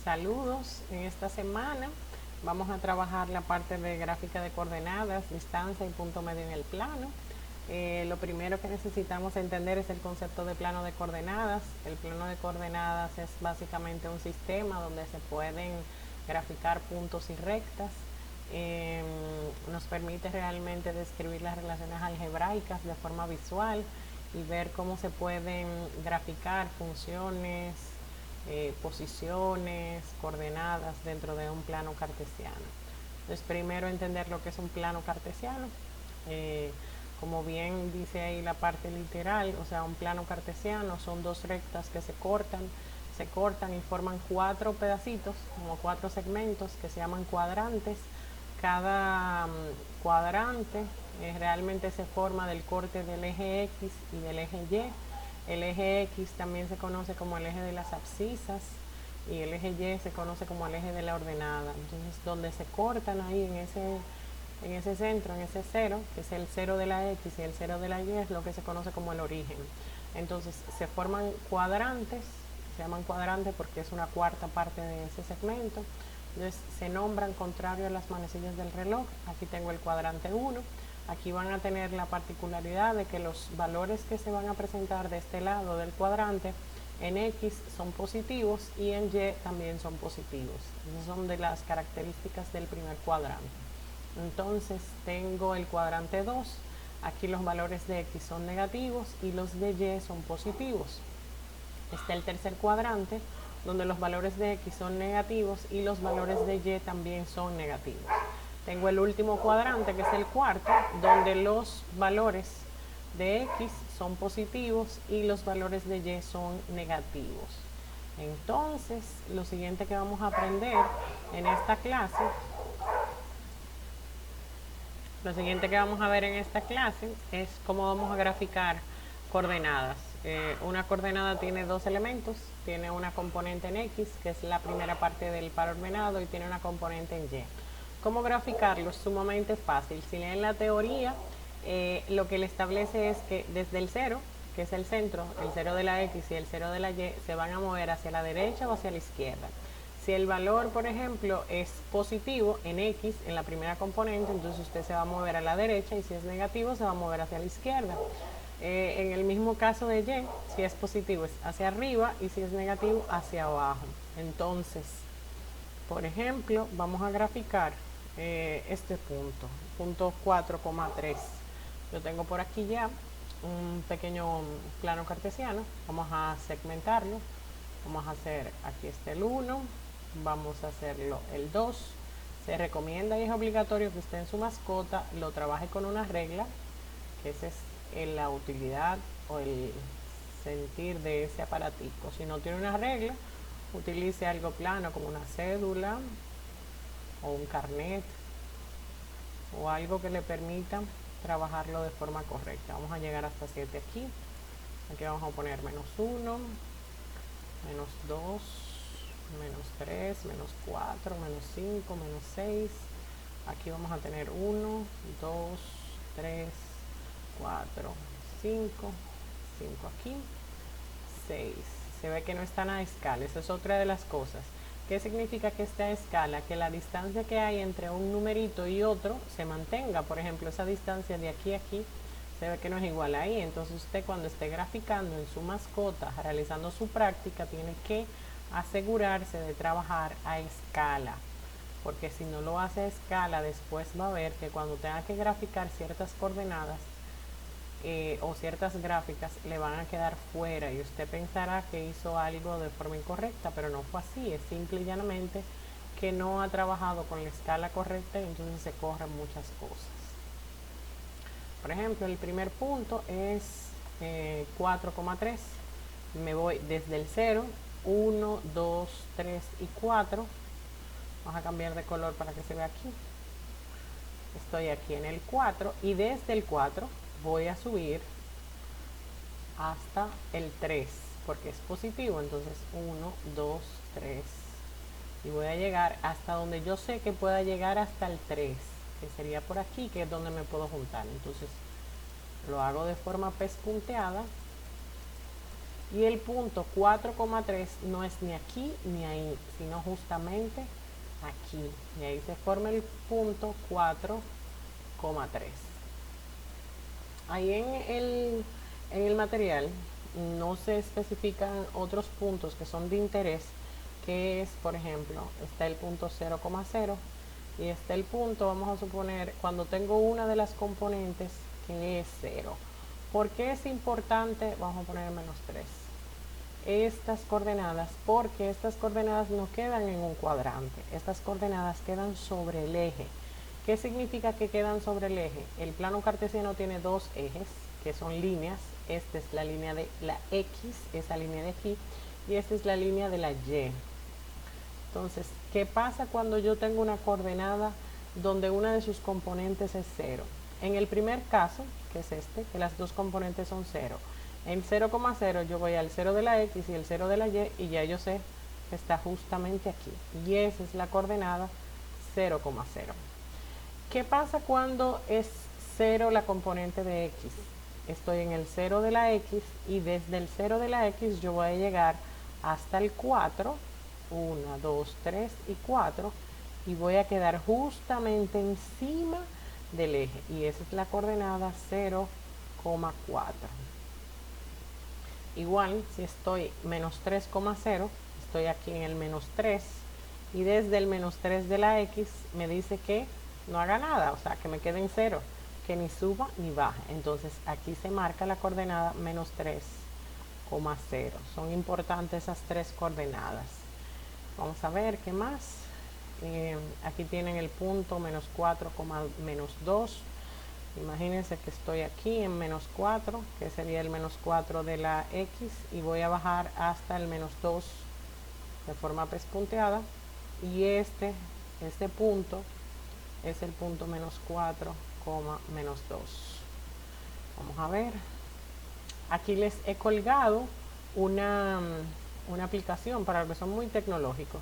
Saludos, en esta semana vamos a trabajar la parte de gráfica de coordenadas, distancia y punto medio en el plano. Lo primero que necesitamos entender es el concepto de plano de coordenadas. El plano de coordenadas es básicamente un sistema donde se pueden graficar puntos y rectas. Nos permite realmente describir las relaciones algebraicas de forma visual y ver cómo se pueden graficar funciones, posiciones, coordenadas dentro de un plano cartesiano. Entonces, primero entender lo que es un plano cartesiano. Como bien dice ahí la parte literal, o sea, un plano cartesiano son dos rectas que se cortan y forman cuatro pedacitos, como cuatro segmentos que se llaman cuadrantes. Cada cuadrante realmente se forma del corte del eje X y del eje Y. El eje X también se conoce como el eje de las abscisas y el eje Y se conoce como el eje de la ordenada. Entonces, donde se cortan ahí en ese centro, en ese cero, que es el cero de la X y el cero de la Y, es lo que se conoce como el origen. Entonces, se forman cuadrantes, se llaman cuadrantes porque es una cuarta parte de ese segmento. Entonces, se nombran contrario a las manecillas del reloj. Aquí tengo el cuadrante 1. Aquí van a tener la particularidad de que los valores que se van a presentar de este lado del cuadrante en X son positivos y en Y también son positivos. Esas son de las características del primer cuadrante. Entonces tengo el cuadrante 2. Aquí los valores de X son negativos y los de Y son positivos. Está el tercer cuadrante, donde los valores de X son negativos y los valores de Y también son negativos. Tengo el último cuadrante, que es el cuarto, donde los valores de X son positivos y los valores de Y son negativos. Entonces, lo siguiente que vamos a aprender en esta clase, lo siguiente que vamos a ver en esta clase es cómo vamos a graficar coordenadas. Una coordenada tiene dos elementos, tiene una componente en X, que es la primera parte del par ordenado, y tiene una componente en Y. ¿Cómo graficarlo? Es sumamente fácil. Si leen la teoría, lo que le establece es que desde el cero, que es el centro, el cero de la X y el cero de la Y, se van a mover hacia la derecha o hacia la izquierda. Si el valor, por ejemplo, es positivo en X, en la primera componente, entonces usted se va a mover a la derecha, y si es negativo, se va a mover hacia la izquierda. En el mismo caso de Y, si es positivo es hacia arriba y si es negativo hacia abajo. Entonces, por ejemplo, vamos a graficar este punto 4,3. Yo tengo por aquí ya un pequeño plano cartesiano. Vamos a segmentarlo. Vamos a hacer, aquí está el 1, vamos a hacerlo el 2. Se recomienda y es obligatorio que usted en su mascota lo trabaje con una regla, que esa es la utilidad o el sentir de ese aparatico. Si no tiene una regla, utilice algo plano como una cédula o un carnet o algo que le permita trabajarlo de forma correcta. Vamos a llegar hasta 7 aquí. Aquí vamos a poner -1, -2, -3, -4, -5, -6. Aquí vamos a tener 1, 2, 3, 4, 5, 5 aquí, 6. Se ve que no están a escala, esa es otra de las cosas. ¿Qué significa que esté a escala? Que la distancia que hay entre un numerito y otro se mantenga. Por ejemplo, esa distancia de aquí a aquí se ve que no es igual ahí. Entonces usted, cuando esté graficando en su mascota, realizando su práctica, tiene que asegurarse de trabajar a escala, porque si no lo hace a escala, después va a ver que cuando tenga que graficar ciertas coordenadas o ciertas gráficas le van a quedar fuera, y usted pensará que hizo algo de forma incorrecta, pero no fue así. Es simple y llanamente que no ha trabajado con la escala correcta, y entonces se corren muchas cosas. Por ejemplo, el primer punto es 4,3. Me voy desde el 0, 1, 2, 3 y 4. Vamos a cambiar de color para que se vea aquí. Estoy aquí en el 4 y desde el 4 voy a subir hasta el 3 porque es positivo. Entonces 1, 2, 3 y voy a llegar hasta donde yo sé que pueda llegar, hasta el 3, que sería por aquí, que es donde me puedo juntar. Entonces lo hago de forma pespunteada Y el punto 4,3 no es ni aquí ni ahí, sino justamente aquí. Y ahí se forma el punto 4,3. Ahí en el material no se especifican otros puntos que son de interés, que es, por ejemplo, está el punto 0,0 y está el punto, vamos a suponer, cuando tengo una de las componentes que es 0. ¿Por qué es importante? Vamos a poner -3. Estas coordenadas, porque estas coordenadas no quedan en un cuadrante, estas coordenadas quedan sobre el eje. ¿Qué significa que quedan sobre el eje? El plano cartesiano tiene dos ejes, que son líneas. Esta es la línea de la X, esa línea de aquí, y esta es la línea de la Y. Entonces, ¿qué pasa cuando yo tengo una coordenada donde una de sus componentes es 0? En el primer caso, que es este, que las dos componentes son 0. En 0,0 yo voy al 0 de la X y el 0 de la Y ya yo sé que está justamente aquí. Y esa es la coordenada 0,0. ¿Qué pasa cuando es 0 la componente de X? Estoy en el 0 de la X y desde el 0 de la X yo voy a llegar hasta el 4, 1, 2, 3 y 4, y voy a quedar justamente encima del eje, y esa es la coordenada 0,4. Igual, si estoy -3,0, estoy aquí en el -3, y desde el -3 de la X me dice que no haga nada, o sea, que me quede en 0, que ni suba ni baje. Entonces aquí se marca la coordenada -3,0. Son importantes esas tres coordenadas. Vamos a ver qué más. Aquí tienen el punto -4, -2. Imagínense que estoy aquí en -4, que sería el -4 de la X, y voy a bajar hasta el -2 de forma pespunteada, y este punto es el punto -4, -2. Vamos a ver. Aquí les he colgado una aplicación para los que son muy tecnológicos.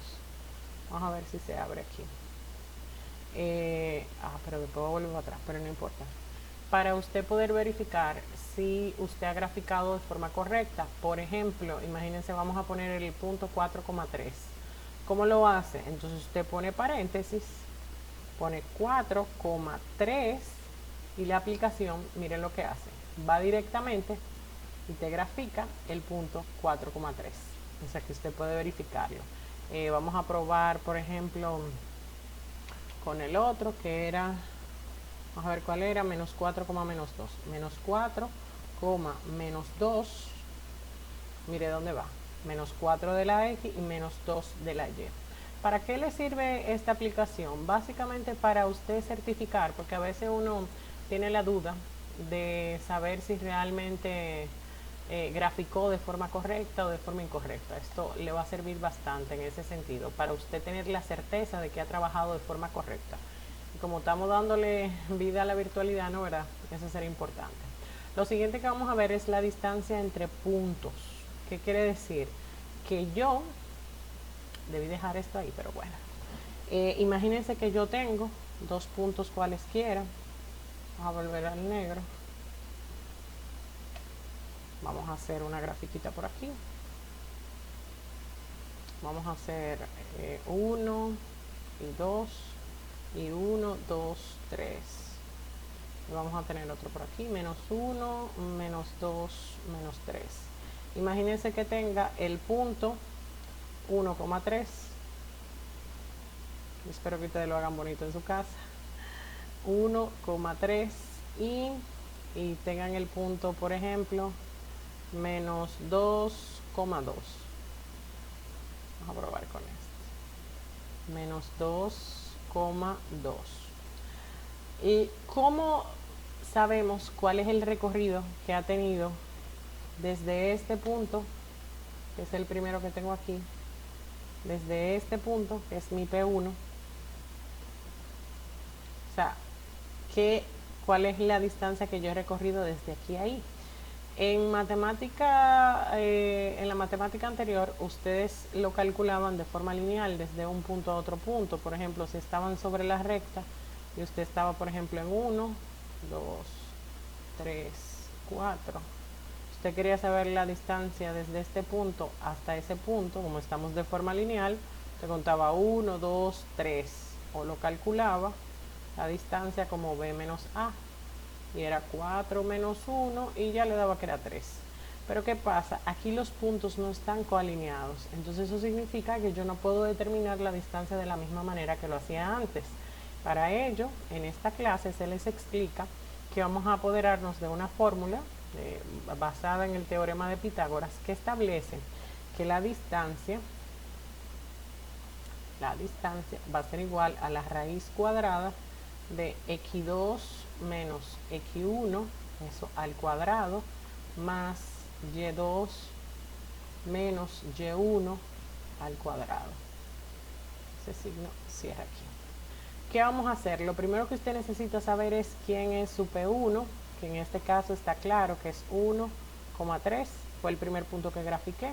Vamos a ver si se abre aquí. Pero después voy a volver atrás, pero no importa. Para usted poder verificar si usted ha graficado de forma correcta. Por ejemplo, imagínense, vamos a poner el punto 4,3. ¿Cómo lo hace? Entonces usted pone paréntesis, pone 4,3 y la aplicación, miren lo que hace. Va directamente y te grafica el punto 4,3. O sea que usted puede verificarlo. Vamos a probar, por ejemplo, con el otro que era, vamos a ver cuál era, -4, -2. -4, -2, mire dónde va, -4 de la X y -2 de la Y. ¿Para qué le sirve esta aplicación? Básicamente para usted certificar, porque a veces uno tiene la duda de saber si realmente graficó de forma correcta o de forma incorrecta. Esto le va a servir bastante en ese sentido, para usted tener la certeza de que ha trabajado de forma correcta. Y como estamos dándole vida a la virtualidad, ¿no, verdad? Eso sería importante. Lo siguiente que vamos a ver es la distancia entre puntos. ¿Qué quiere decir? Que yo debí dejar esto ahí, pero bueno. Imagínense que yo tengo dos puntos cualesquiera. Vamos a volver al negro. Vamos a hacer una grafiquita por aquí. Vamos a hacer 1 y 2 y 1, 2, 3. Y vamos a tener otro por aquí, -1, -2, -3. Imagínense que tenga el punto 1,3. Espero que ustedes lo hagan bonito en su casa. 1,3 y tengan el punto, por ejemplo, -2,2. Vamos a probar con esto. -2,2. ¿Y cómo sabemos cuál es el recorrido que ha tenido desde este punto, que es el primero que tengo aquí, desde este punto, que es mi P1? O sea, ¿cuál es la distancia que yo he recorrido desde aquí a ahí? En la matemática anterior, ustedes lo calculaban de forma lineal desde un punto a otro punto. Por ejemplo, si estaban sobre la recta y usted estaba, por ejemplo, en 1, 2, 3, 4, usted quería saber la distancia desde este punto hasta ese punto, como estamos de forma lineal, te contaba 1, 2, 3, o lo calculaba la distancia como b menos a, y era 4 menos 1, y ya le daba que era 3. Pero ¿qué pasa? Aquí los puntos no están coalineados, entonces eso significa que yo no puedo determinar la distancia de la misma manera que lo hacía antes. Para ello, en esta clase se les explica que vamos a apoderarnos de una fórmula basada en el teorema de Pitágoras, que establece que la distancia va a ser igual a la raíz cuadrada de x2 menos x1, eso al cuadrado, más y2 menos y1 al cuadrado. Ese signo cierra aquí. ¿Qué vamos a hacer? Lo primero que usted necesita saber es quién es su P1, que en este caso está claro que es 1,3, fue el primer punto que grafiqué.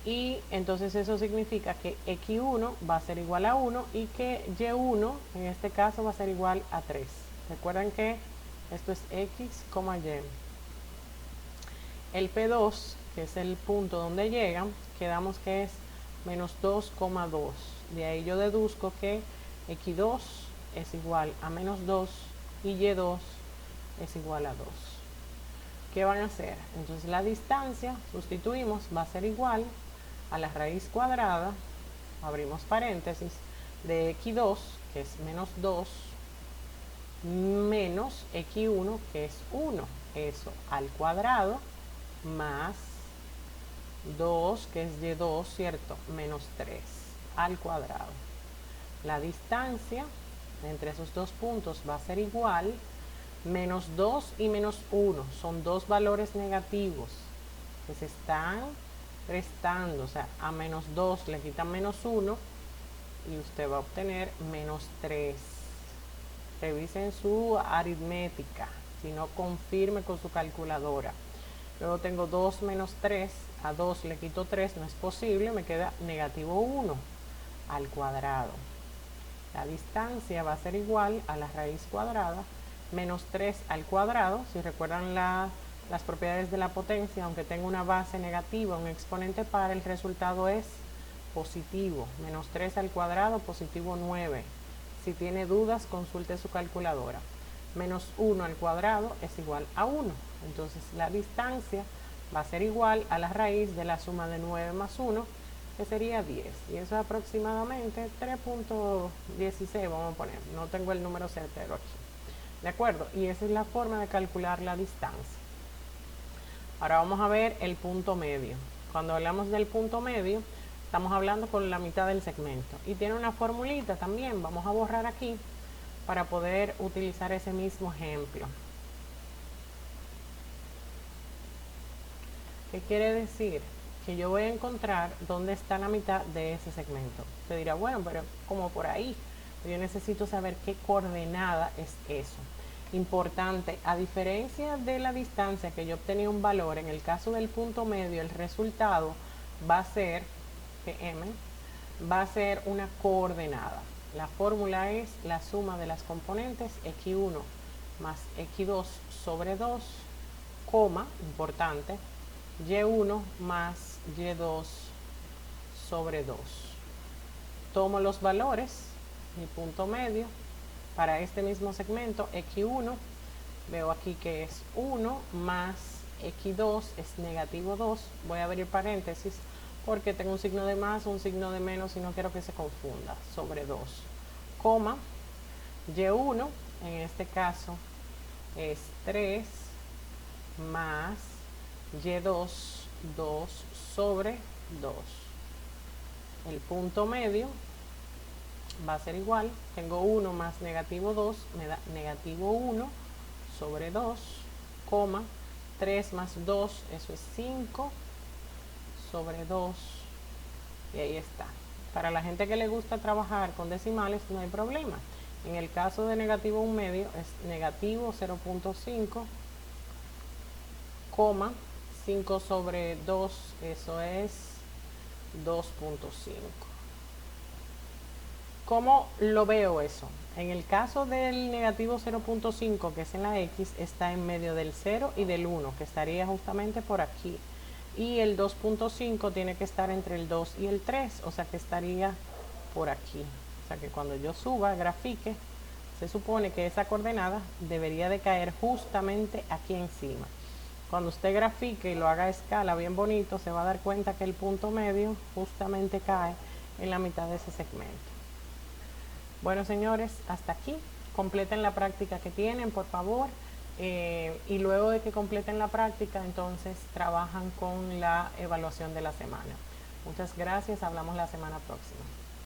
Y entonces eso significa que x1 va a ser igual a 1 y que y1 en este caso va a ser igual a 3. Recuerden que esto es x, y. El P2, que es el punto donde llegan, quedamos que es menos 2,2. De ahí yo deduzco que x2 es igual a menos 2 y y2 es igual a 2. ¿Qué van a hacer? Entonces la distancia, sustituimos, va a ser igual a la raíz cuadrada, abrimos paréntesis, de x2, que es menos 2, menos x1, que es 1, eso al cuadrado, más 2, que es y2, ¿cierto? Menos 3 al cuadrado. La distancia entre esos dos puntos va a ser igual, menos 2 y menos 1, son dos valores negativos que se están restando, o sea, a menos 2 le quitan menos 1 y usted va a obtener menos 3. Revisen su aritmética, si no confirme con su calculadora. Luego tengo 2 menos 3, a 2 le quito 3, no es posible, me queda negativo 1 al cuadrado. La distancia va a ser igual a la raíz cuadrada menos 3 al cuadrado. Si recuerdan las propiedades de la potencia, aunque tenga una base negativa, un exponente par, el resultado es positivo. Menos 3 al cuadrado, positivo 9. Si tiene dudas, consulte su calculadora. Menos 1 al cuadrado es igual a 1. Entonces la distancia va a ser igual a la raíz de la suma de 9 más 1, que sería 10. Y eso es aproximadamente 3.16, vamos a poner. No tengo el número certero aquí. ¿De acuerdo? Y esa es la forma de calcular la distancia. Ahora vamos a ver el punto medio. Cuando hablamos del punto medio, estamos hablando con la mitad del segmento. Y tiene una formulita también, vamos a borrar aquí para poder utilizar ese mismo ejemplo. ¿Qué quiere decir? Que yo voy a encontrar dónde está la mitad de ese segmento. Usted dirá, bueno, pero como por ahí. Yo necesito saber qué coordenada es eso. Importante, a diferencia de la distancia que yo obtenía un valor, en el caso del punto medio, el resultado va a ser, PM, va a ser una coordenada. La fórmula es la suma de las componentes x1 más x2 sobre 2, coma, importante, y1 más y2 sobre 2. Tomo los valores, mi punto medio, para este mismo segmento, x1, veo aquí que es 1 más x2 es negativo 2, voy a abrir paréntesis porque tengo un signo de más, un signo de menos y no quiero que se confunda, sobre 2, coma, y1, en este caso es 3 más y2, 2 sobre 2. El punto medio va a ser igual, tengo 1 más negativo 2, me da negativo 1 sobre 2, coma, 3 más 2, eso es 5 sobre 2, y ahí está. Para la gente que le gusta trabajar con decimales no hay problema. En el caso de negativo 1 medio es negativo 0.5, coma, 5 sobre 2, eso es 2.5. ¿cómo lo veo eso? En el caso del negativo 0.5, que es en la X, está en medio del 0 y del 1, que estaría justamente por aquí. Y el 2.5 tiene que estar entre el 2 y el 3, o sea que estaría por aquí. O sea que cuando yo suba, grafique, se supone que esa coordenada debería de caer justamente aquí encima. Cuando usted grafique y lo haga a escala bien bonito, se va a dar cuenta que el punto medio justamente cae en la mitad de ese segmento. Bueno, señores, hasta aquí. Completen la práctica que tienen, por favor. Y luego de que completen la práctica, entonces trabajan con la evaluación de la semana. Muchas gracias. Hablamos la semana próxima.